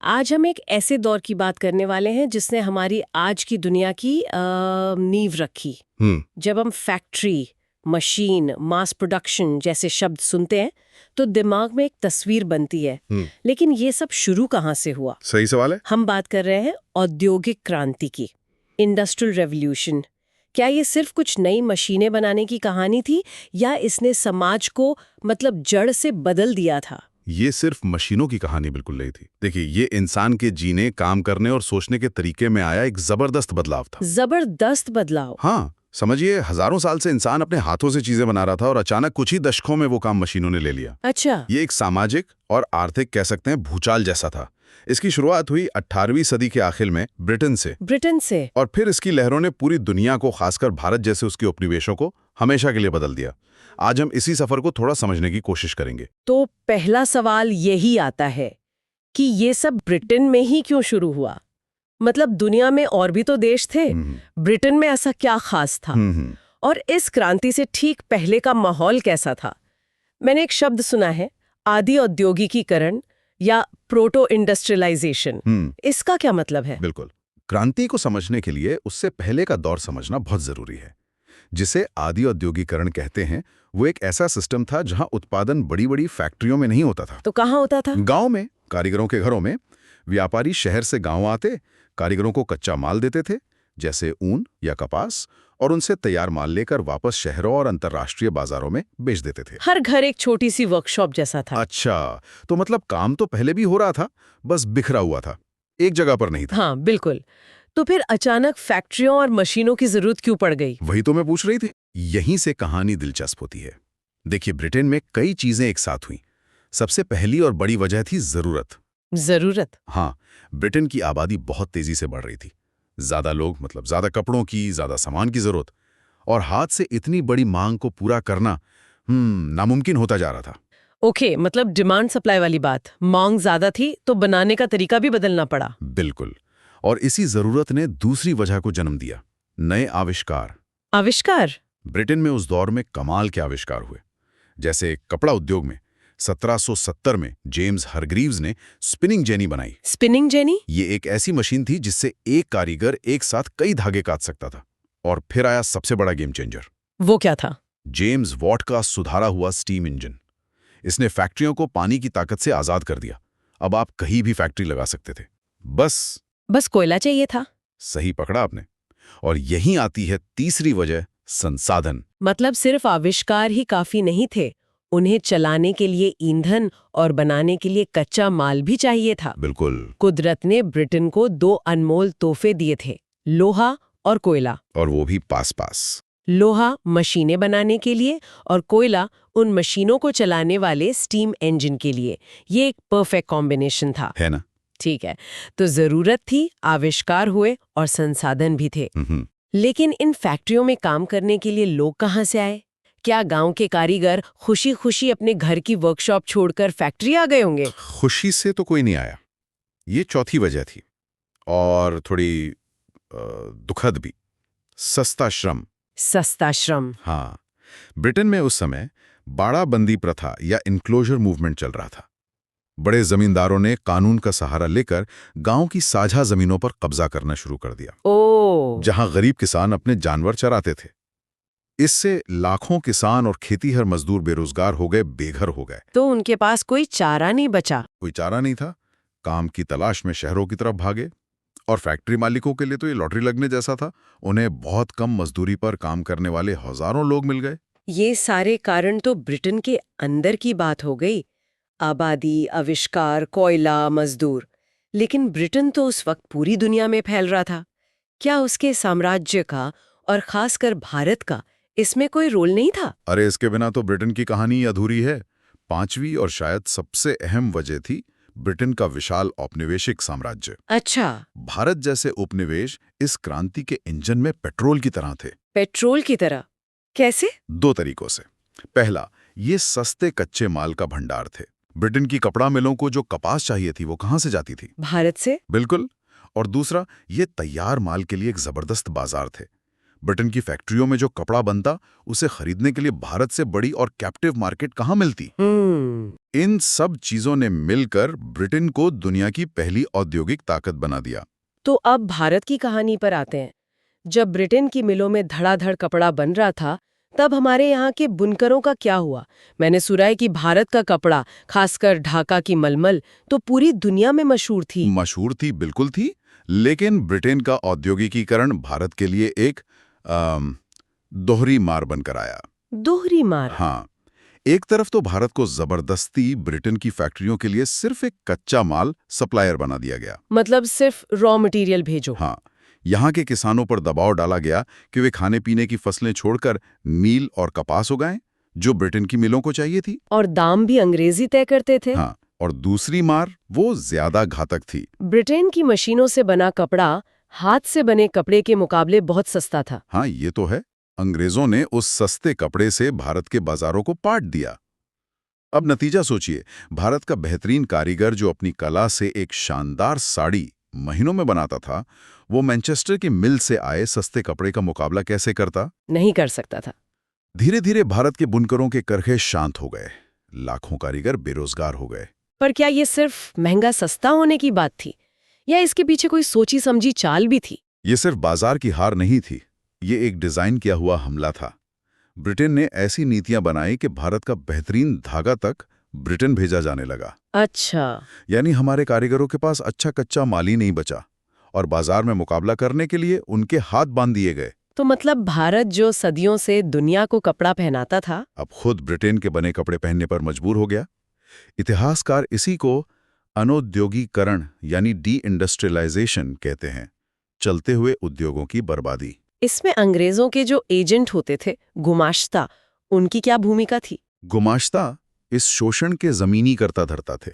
आज हम एक ऐसे दौर की बात करने वाले हैं जिसने हमारी आज की दुनिया की नींव रखी। जब हम फैक्ट्री, मशीन, मास प्रोडक्शन जैसे शब्द सुनते हैं तो दिमाग में एक तस्वीर बनती है। लेकिन ये सब शुरू कहाँ से हुआ? सही सवाल है। हम बात कर रहे हैं औद्योगिक क्रांति की, इंडस्ट्रियल रेवोल्यूशन। क्या ये सिर्फ कुछ नई मशीनें बनाने की कहानी थी या इसने समाज को मतलब जड़ से बदल दिया था? ये सिर्फ मशीनों की कहानी बिल्कुल नहीं थी। देखिए, ये इंसान के जीने, काम करने और सोचने के तरीके में आया एक जबरदस्त बदलाव था। जबरदस्त बदलाव? हाँ, समझिए, हजारों साल से इंसान अपने हाथों से चीजें बना रहा था और अचानक कुछ ही दशकों में वो काम मशीनों ने ले लिया। अच्छा। ये एक सामाजिक और आर्थिक कह सकते हैं भूचाल जैसा था। इसकी शुरुआत हुई 18वीं सदी के आखिर में ब्रिटेन से। और फिर इसकी लहरों ने पूरी दुनिया को, खासकर भारत जैसे उसके उपनिवेशों को हमेशा के लिए बदल दिया। आज हम इसी सफर को थोड़ा समझने की कोशिश करेंगे। तो पहला सवाल यही आता है कि ये सब ब्रिटेन में ही क्यों शुरू हुआ? मतलब दुनिया में और भी तो देश थे, ब्रिटेन में ऐसा क्या खास था? और इस क्रांति से ठीक पहले का माहौल कैसा था? मैंने एक शब्द सुना है, आदि औद्योगिकीकरण या प्रोटो इंडस्ट्रियलाइजेशन। इसका क्या मतलब है? बिल्कुल, क्रांति को समझने के लिए उससे पहले का दौर समझना बहुत जरूरी है। जिसे आदि औद्योगिकरण कहते हैं, वो एक ऐसा सिस्टम था जहां उत्पादन बड़ी बड़ी फैक्ट्रियों में नहीं होता था। तो कहाँ होता था? गांव में, कारीगरों के घरों में। व्यापारी शहर से गांव आते, कारीगरों को कच्चा माल देते थे, जैसे ऊन या कपास, और उनसे तैयार माल लेकर वापस शहरों और अंतर्राष्ट्रीय बाजारों में बेच देते थे। हर घर एक छोटी सी वर्कशॉप जैसा था। अच्छा, तो मतलब काम तो पहले भी हो रहा था, बस बिखरा हुआ था, एक जगह पर नहीं था। हाँ बिल्कुल। तो फिर अचानक फैक्ट्रियों और मशीनों की जरूरत क्यों पड़ गई? वही तो मैं पूछ रही थी। यहीं से कहानी दिलचस्प होती है। देखिए, ब्रिटेन में कई चीजें एक साथ हुई। सबसे पहली और बड़ी वजह थी जरूरत। हाँ, ब्रिटेन की आबादी बहुत तेजी से बढ़ रही थी। ज्यादा लोग मतलब ज्यादा कपड़ों की, ज्यादा सामान की जरूरत, और हाथ से इतनी बड़ी मांग को पूरा करना नामुमकिन होता जा रहा था। ओके, मतलब डिमांड सप्लाई वाली बात। मांग ज्यादा थी तो बनाने का तरीका भी बदलना पड़ा। बिल्कुल, और इसी जरूरत ने दूसरी वजह को जन्म दिया, नए आविष्कार। ब्रिटेन में उस दौर में कमाल के आविष्कार हुए। जैसे कपड़ा उद्योग में 1770 में जेम्स हरग्रीव्स ने स्पिनिंग जेनी बनाई। Spinning jenny? ये एक ऐसी मशीन थी जिससे एक कारीगर एक साथ कई धागे काट सकता था। और फिर आया सबसे बड़ा गेम चेंजर। वो क्या था? जेम्स वॉट का सुधारा हुआ स्टीम इंजन। इसने फैक्ट्रियों को पानी की ताकत से आजाद कर दिया। अब आप कहीं भी फैक्ट्री लगा सकते थे, बस कोयला चाहिए था। सही पकड़ा आपने। और यहीं आती है तीसरी वजह, संसाधन। मतलब सिर्फ आविष्कार ही काफी नहीं थे, उन्हें चलाने के लिए ईंधन और बनाने के लिए कच्चा माल भी चाहिए था। बिल्कुल। कुदरत ने ब्रिटेन को दो अनमोल तोहफे दिए थे, लोहा और कोयला। और वो भी पास। लोहा मशीनें बनाने के लिए और कोयला उन मशीनों को चलाने वाले स्टीम इंजन के लिए। ये एक परफेक्ट कॉम्बिनेशन था, है ना? ठीक है, तो जरूरत थी, आविष्कार हुए और संसाधन भी थे। लेकिन इन फैक्ट्रियों में काम करने के लिए लोग कहाँ से आए? क्या गांव के कारीगर खुशी खुशी अपने घर की वर्कशॉप छोड़कर फैक्ट्री आ गए होंगे? खुशी से तो कोई नहीं आया। ये चौथी वजह थी, और थोड़ी दुखद भी। सस्ता श्रम। हाँ, ब्रिटेन में उस समय बाड़ाबंदी प्रथा या इनक्लोजर मूवमेंट चल रहा था। बड़े जमींदारों ने कानून का सहारा लेकर गांव की साझा जमीनों पर कब्जा करना शुरू कर दिया, जहां गरीब किसान अपने जानवर चराते थे। इससे लाखों किसान और खेतीहर मजदूर बेरोजगार हो गए, बेघर हो गए। तो उनके पास कोई चारा नहीं बचा। कोई चारा नहीं था, काम की तलाश में शहरों की तरफ भागे। और फैक्ट्री मालिकों के लिए तो ये लॉटरी लगने जैसा था। उन्हें बहुत कम मजदूरी पर काम करने वाले हजारों लोग मिल गए। ये सारे कारण तो ब्रिटेन के अंदर की बात हो गई, आबादी, आविष्कार, कोयला, मजदूर। लेकिन ब्रिटेन तो उस वक्त पूरी दुनिया में फैल रहा था। क्या उसके साम्राज्य का और खासकर भारत का इसमें कोई रोल नहीं था? अरे, इसके बिना तो ब्रिटेन की कहानी अधूरी है। पांचवी और शायद सबसे अहम वजह थी ब्रिटेन का विशाल औपनिवेशिक साम्राज्य। अच्छा। भारत जैसे उपनिवेश इस क्रांति के इंजन में पेट्रोल की तरह थे। पेट्रोल की तरह? कैसे? दो तरीकों से। पहला, ये सस्ते कच्चे माल का भंडार थे। ब्रिटेन की कपड़ा मिलों को जो कपास चाहिए थी, वो कहां से जाती थी? भारत से। बिल्कुल। और दूसरा, ये तैयार माल के लिए एक जबरदस्त बाजार थे। ब्रिटेन की फैक्ट्रियों में जो कपड़ा बनता उसे खरीदने के लिए भारत से बड़ी और कैप्टिव मार्केट कहाँ मिलती। इन सब चीजों ने मिलकर ब्रिटेन को दुनिया की पहली औद्योगिक ताकत बना दिया। तो अब भारत की कहानी पर आते हैं। जब ब्रिटेन की मिलों में धड़ाधड़ कपड़ा बन रहा था, तब हमारे यहाँ के बुनकरों का क्या हुआ? मैंने सुना है कि भारत का कपड़ा, खासकर ढाका की मलमल, तो पूरी दुनिया में मशहूर थी। मशहूर थी, बिल्कुल थी, लेकिन ब्रिटेन का औद्योगिकीकरण भारत के लिए एक दोहरी मार बनकर आया। दोहरी मार? हाँ, एक तरफ तो भारत को जबरदस्ती ब्रिटेन की फैक्ट्रियों के लिए सिर्फ एक कच्चा माल सप्लायर बना दिया गया। मतलब सिर्फ रॉ मटेरियल भेजो। हाँ, यहाँ के किसानों पर दबाव डाला गया कि वे खाने पीने की फसलें छोड़कर मील और कपास उगाएं, जो ब्रिटेन की मिलों को चाहिए थी। और दाम भी अंग्रेजी तय करते थे। हाँ, और दूसरी मार वो ज्यादा घातक थी। ब्रिटेन की मशीनों से बना कपड़ा हाथ से बने कपड़े के मुकाबले बहुत सस्ता था। हाँ, ये तो है। अंग्रेजों ने उस सस्ते कपड़े से भारत के बाजारों को पाट दिया। अब नतीजा सोचिए, भारत का बेहतरीन कारीगर जो अपनी कला से एक शानदार साड़ी महीनों में बनाता था, वो मैनचेस्टर की मिल से आए सस्ते कपड़े का मुकाबला कैसे करता? नहीं कर सकता था। धीरे धीरे भारत के बुनकरों के करखे शांत हो गए, लाखों कारीगर बेरोजगार हो गए। पर क्या ये सिर्फ महंगा सस्ता होने की बात थी, या इसके पीछे कोई सोची समझी चाल भी थी? ये सिर्फ बाजार की हार नहीं थी, ये एक डिजाइन किया हुआ हमला था। ब्रिटेन ने ऐसी नीतियां बनाई कि भारत का बेहतरीन धागा तक ब्रिटेन भेजा जाने लगा। अच्छा। यानी हमारे कारीगरों के पास अच्छा कच्चा माल ही नहीं बचा, और बाजार में मुकाबला करने के लिए उनके हाथ बांध दिए गए। तो मतलब भारत जो सदियों से दुनिया को कपड़ा पहनाता था, अब खुद ब्रिटेन के बने कपड़े पहनने पर मजबूर हो गया। इतिहासकार इसी को अनौद्योगिकरण यानी डी इंडस्ट्रियलाइजेशन कहते हैं, चलते हुए उद्योगों की बर्बादी। इसमें अंग्रेजों के जो एजेंट होते थे, गुमाश्ता, उनकी क्या भूमिका थी? गुमाश्ता इस शोषण के जमीनी करता धरता थे।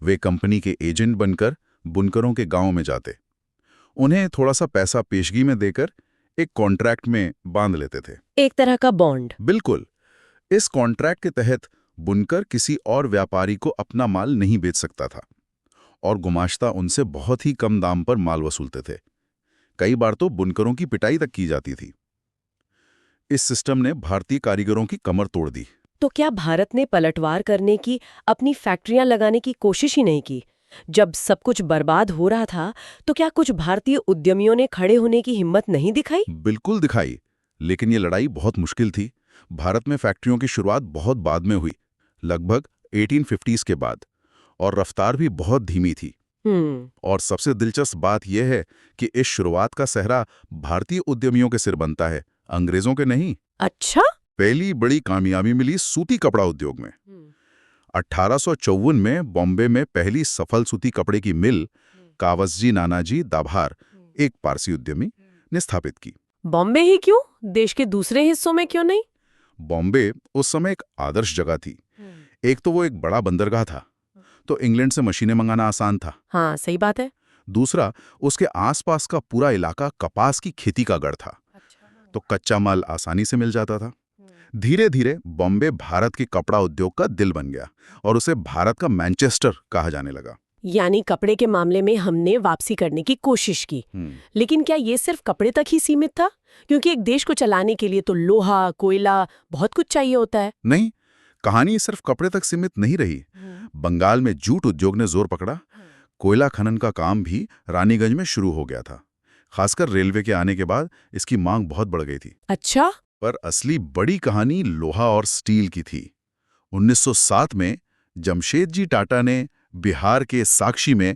वे कंपनी के एजेंट बनकर बुनकरों के गांव में जाते, उन्हें थोड़ा सा पैसा पेशगी में देकर एक कॉन्ट्रैक्ट में बांध लेते थे। एक तरह का बॉन्ड। बिल्कुल। इस कॉन्ट्रैक्ट के तहत बुनकर किसी और व्यापारी को अपना माल नहीं बेच सकता था, और गुमाश्ता उनसे बहुत ही कम दाम पर माल वसूलते थे। कई बार तो बुनकरों की पिटाई तक की जाती थी। इस सिस्टम ने भारतीय कारीगरों की कमर तोड़ दी। तो क्या भारत ने पलटवार करने की, अपनी फैक्ट्रियां लगाने की कोशिश ही नहीं की? जब सब कुछ बर्बाद हो रहा था, तो क्या कुछ भारतीय उद्यमियों ने खड़े होने की हिम्मत नहीं दिखाई? बिल्कुल दिखाई, लेकिन ये लड़ाई बहुत मुश्किल थी। भारत में फैक्ट्रियों की शुरुआत बहुत बाद में हुई, लगभग 1850s के बाद, और रफ्तार भी बहुत धीमी थी। और सबसे दिलचस्प बात यह है कि इस शुरुआत का सेहरा भारतीय उद्यमियों के सिर बनता है, अंग्रेजों के नहीं। अच्छा? पहली बड़ी कामयाबी मिली सूती कपड़ा उद्योग में। 1854 में बॉम्बे में पहली सफल सूती कपड़े की मिल कावसजी नानाजी दाभार, एक पारसी उद्यमी, ने स्थापित की। बॉम्बे ही क्यों? देश के दूसरे हिस्सों में क्यों नहीं? बॉम्बे उस समय एक आदर्श जगह थी। एक तो वो एक बड़ा बंदरगाह था, तो इंग्लैंड से मशीनें मंगाना आसान था। हाँ, सही बात है। दूसरा, उसके आसपास का पूरा इलाका कपास की खेती का गढ़ था, तो कच्चा माल आसानी से मिल जाता था। धीरे धीरे बॉम्बे भारत के कपड़ा उद्योग का दिल बन गया, और उसे भारत का मैनचेस्टर कहा जाने लगा। यानी कपड़े के मामले में हमने वापसी करने की कोशिश की। लेकिन क्या ये सिर्फ कपड़े तक ही सीमित था? क्योंकि एक देश को चलाने के लिए तो लोहा, कोयला, बहुत कुछ चाहिए होता है। नहीं, कहानी सिर्फ कपड़े तक सीमित नहीं रही। बंगाल में जूट उद्योग ने जोर पकड़ा। कोयला खनन का काम भी रानीगंज में शुरू हो गया था। खासकर रेलवे के आने के बाद इसकी मांग बहुत बढ़ गई थी। अच्छा? पर असली बड़ी कहानी लोहा और स्टील की थी। 1907 में जमशेदजी टाटा ने बिहार के साक्षी में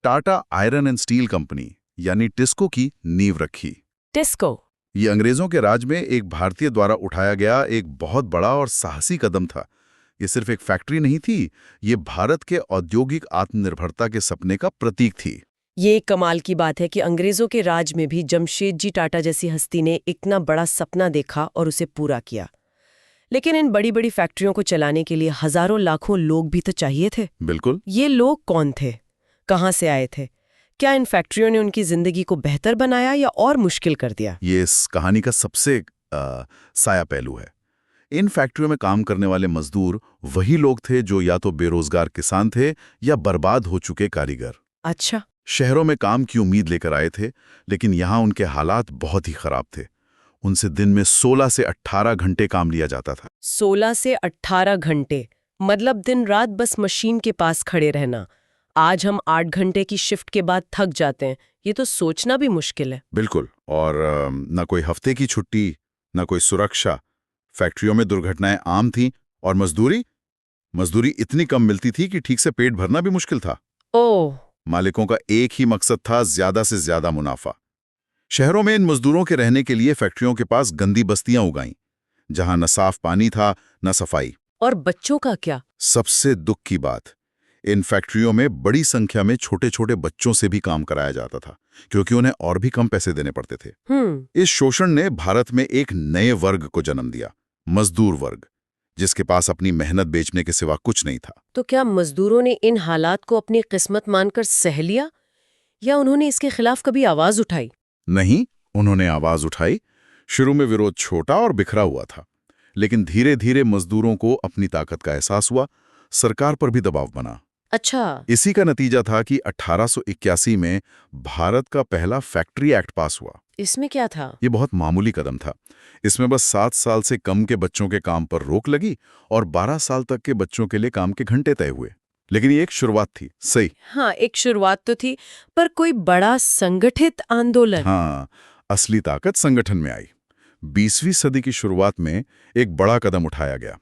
Tata iron and steel company यानी टिस्को की नींव रखी। टिस्को? ये अंग्रेजों के राज में एक भारतीय द्वारा उठाया गया एक बहुत बड़ा और साहसी कदम था। ये सिर्फ एक फैक्ट्री नहीं थी, ये भारत के औद्योगिक आत्मनिर्भरता के सपने का प्रतीक थी। ये कमाल की बात है कि अंग्रेजों के राज में भी जमशेदजी टाटा जैसी हस्ती ने इतना बड़ा सपना देखा और उसे पूरा किया। लेकिन इन बड़ी बड़ी फैक्ट्रियों को चलाने के लिए हजारों लाखों लोग भी तो चाहिए थे। बिल्कुल। ये लोग कौन थे? कहाँ से आए थे? क्या इन फैक्ट्रियों ने उनकी जिंदगी को बेहतर बनाया या और मुश्किल कर दिया? ये इस कहानी का सबसे साया पहलू है। इन फैक्ट्रियों में काम करने वाले मजदूर वही लोग थे जो या तो बेरोजगार किसान थे या बर्बाद हो चुके कारीगर। अच्छा। शहरों में काम की उम्मीद लेकर आए थे, लेकिन यहाँ उनके हालात बहुत ही खराब थे। उनसे दिन में 16 से 18 घंटे काम लिया जाता था। 16 से 18 घंटे, मतलब दिन रात बस मशीन के पास खड़े रहना। आज हम 8 घंटे की शिफ्ट के बाद थक जाते हैं, ये तो सोचना भी मुश्किल है। बिल्कुल। और न कोई हफ्ते की छुट्टी, न कोई सुरक्षा। फैक्ट्रियों में दुर्घटनाएं आम थीं और मजदूरी इतनी कम मिलती थी कि ठीक से पेट भरना भी मुश्किल था। ओह, मालिकों का एक ही मकसद था, ज्यादा से ज्यादा मुनाफा। शहरों में इन मजदूरों के रहने के लिए फैक्ट्रियों के पास गंदी बस्तियां उगाईं, जहां न साफ पानी था न सफाई। और बच्चों का क्या? सबसे दुख की बात, इन फैक्ट्रियों में बड़ी संख्या में छोटे छोटे बच्चों से भी काम कराया जाता था, क्योंकि उन्हें और भी कम पैसे देने पड़ते थे। इस शोषण ने भारत में एक नए वर्ग को जन्म दिया, मजदूर वर्ग, जिसके पास अपनी मेहनत बेचने के सिवा कुछ नहीं था। तो क्या मजदूरों ने इन हालात को अपनी किस्मत मानकर सह लिया, या उन्होंने इसके खिलाफ कभी आवाज उठाई? नहीं, उन्होंने आवाज उठाई। शुरू में विरोध छोटा और बिखरा हुआ था, लेकिन धीरे धीरे मजदूरों को अपनी ताकत का एहसास हुआ, सरकार पर भी दबाव बना। अच्छा, इसी का नतीजा था कि 1881 में भारत का पहला फैक्ट्री एक्ट पास हुआ। इसमें क्या था? ये बहुत मामूली कदम था। इसमें बस 7 साल से कम के बच्चों के काम पर रोक लगी और 12 साल तक के बच्चों के लिए काम के घंटे तय हुए। लेकिन ये एक शुरुआत थी, सही। हाँ, एक शुरुआत तो थी, पर कोई बड़ा संगठित आंदोलन? हाँ, असली ताकत संगठन में आई। 20वीं सदी की शुरुआत में एक बड़ा कदम उठाया गया।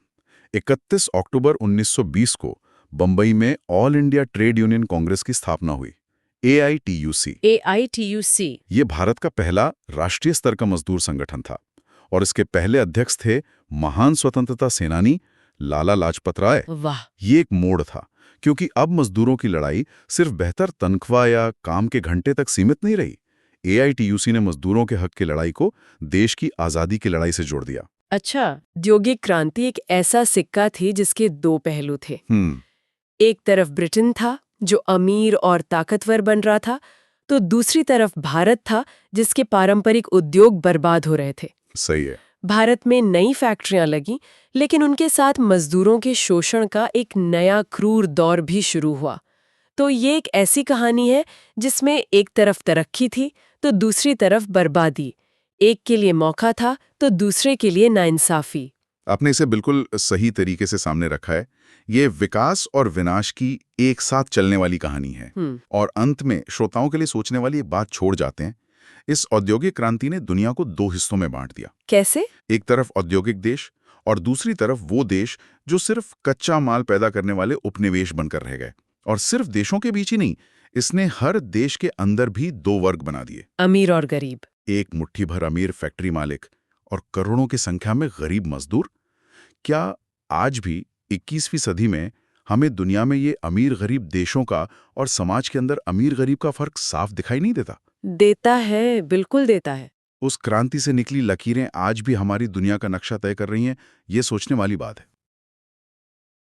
31 अक्टूबर 1920 को बंबई में all India trade union Congress की स्थापना हुई, AITUC। AITUC। ये भारत का पहला राष्ट्रीय स्तर का मजदूर संगठन था और इसके पहले अध्यक्ष थे महान स्वतंत्रता सेनानी लाला लाजपत राय। वाह! ये एक मोड़ था, क्योंकि अब मजदूरों की लड़ाई सिर्फ बेहतर तनख्वाह या काम के घंटे तक सीमित नहीं रही। AITUC ने मजदूरों के हक की लड़ाई को देश की आजादी की लड़ाई से जोड़ दिया। अच्छा, औद्योगिक क्रांति एक ऐसा सिक्का थी जिसके दो पहलू थे। एक तरफ ब्रिटेन था, जो अमीर और ताकतवर बन रहा था, तो दूसरी तरफ भारत था, जिसके पारंपरिक उद्योग बर्बाद हो रहे थे। सही है। भारत में नई फैक्ट्रियां लगी, लेकिन उनके साथ मजदूरों के शोषण का एक नया क्रूर दौर भी शुरू हुआ। तो ये एक ऐसी कहानी है जिसमें एक तरफ तरक्की थी तो दूसरी तरफ बर्बादी। एक के लिए मौका था तो दूसरे के लिए नाइंसाफी। आपने इसे बिल्कुल सही तरीके से सामने रखा है। ये विकास और विनाश की एक साथ चलने वाली कहानी है। और अंत में श्रोताओं के लिए सोचने वाली एक बात छोड़ जाते हैं। इस औद्योगिक क्रांति ने दुनिया को 2 हिस्सों में बांट दिया। कैसे? एक तरफ औद्योगिक देश और दूसरी तरफ वो देश जो सिर्फ कच्चा माल पैदा करने वाले उपनिवेश बनकर रह गए। और सिर्फ देशों के बीच ही नहीं, इसने हर देश के अंदर भी 2 वर्ग बना दिए, अमीर और गरीब। एक मुट्ठी भर अमीर फैक्ट्री मालिक और करोड़ों की संख्या में गरीब मजदूर। क्या आज भी 21वीं सदी में हमें दुनिया में ये अमीर गरीब देशों का और समाज के अंदर अमीर गरीब का फर्क साफ दिखाई नहीं देता? देता है, बिल्कुल देता है। उस क्रांति से निकली लकीरें आज भी हमारी दुनिया का नक्शा तय कर रही हैं, ये सोचने वाली बात है।